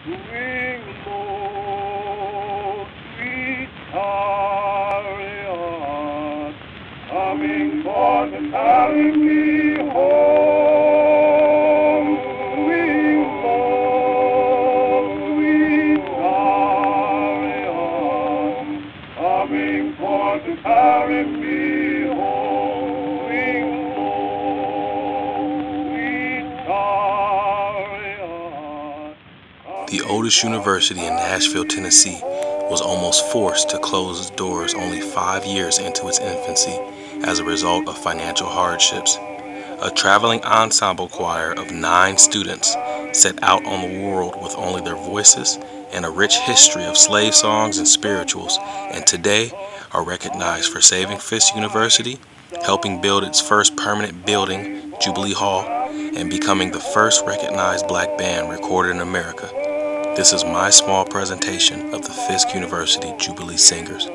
Moving low, sweet chariot, coming for to carry me home. Moving low, sweet chariot, coming for to carry me home. Moving low, sweet chariot. The oldest university in Nashville, Tennessee, was almost forced to close its doors only 5 years into its infancy as a result of financial hardships. A traveling ensemble choir of 9 students set out on the world with only their voices and a rich history of slave songs and spirituals, and today are recognized for saving Fisk University, helping build its first permanent building, Jubilee Hall, and becoming the first recognized black band recorded in America. This is my small presentation of the Fisk University Jubilee Singers.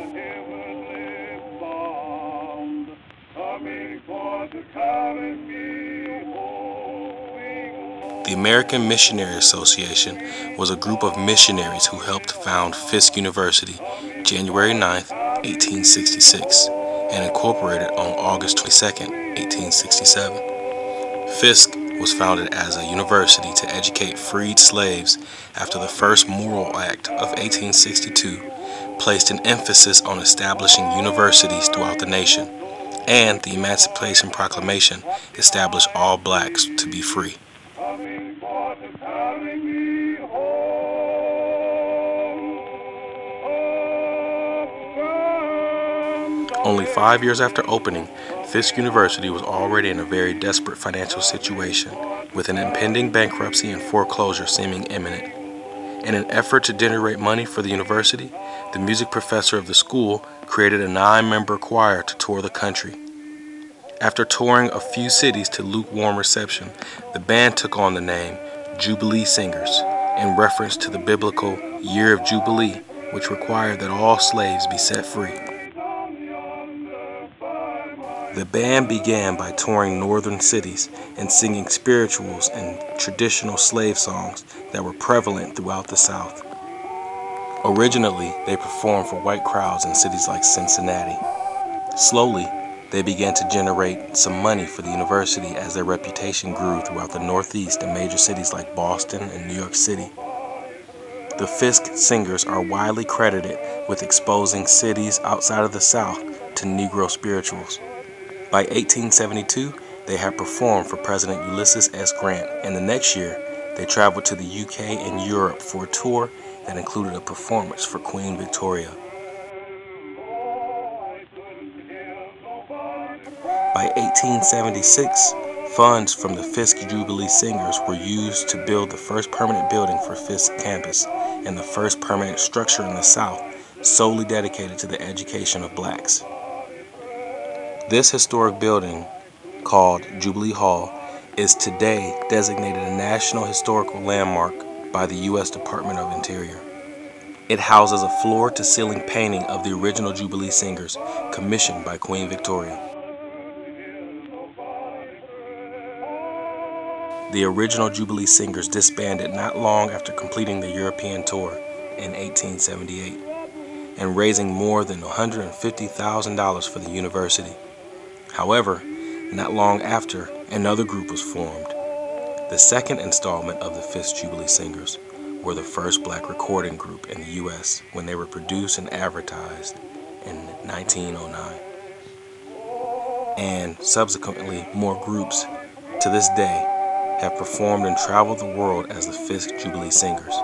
The American Missionary Association was a group of missionaries who helped found Fisk University January 9, 1866, and incorporated on August 22, 1867. Fisk was founded as a university to educate freed slaves after the first Morrill Act of 1862 placed an emphasis on establishing universities throughout the nation, and the Emancipation Proclamation established all blacks to be free. Only 5 years after opening, Fisk University was already in a very desperate financial situation, with an impending bankruptcy and foreclosure seeming imminent. In an effort to generate money for the university, the music professor of the school created a 9-member choir to tour the country. After touring a few cities to lukewarm reception, the band took on the name Jubilee Singers, in reference to the biblical Year of Jubilee, which required that all slaves be set free. The band began by touring northern cities and singing spirituals and traditional slave songs that were prevalent throughout the South. Originally, they performed for white crowds in cities like Cincinnati. Slowly, they began to generate some money for the university as their reputation grew throughout the Northeast and major cities like Boston and New York City. The Fisk Singers are widely credited with exposing cities outside of the South to Negro spirituals. By 1872, they had performed for President Ulysses S. Grant, and the next year, they traveled to the UK and Europe for a tour that included a performance for Queen Victoria. By 1876, funds from the Fisk Jubilee Singers were used to build the first permanent building for Fisk campus and the first permanent structure in the South solely dedicated to the education of blacks. This historic building, called Jubilee Hall, is today designated a National Historical Landmark by the U.S. Department of Interior. It houses a floor-to-ceiling painting of the original Jubilee Singers, commissioned by Queen Victoria. The original Jubilee Singers disbanded not long after completing the European tour in 1878 and raising more than $150,000 for the university. However, not long after, another group was formed. The second installment of the Fisk Jubilee Singers were the first black recording group in the U.S. when they were produced and advertised in 1909. And subsequently, more groups to this day have performed and traveled the world as the Fisk Jubilee Singers.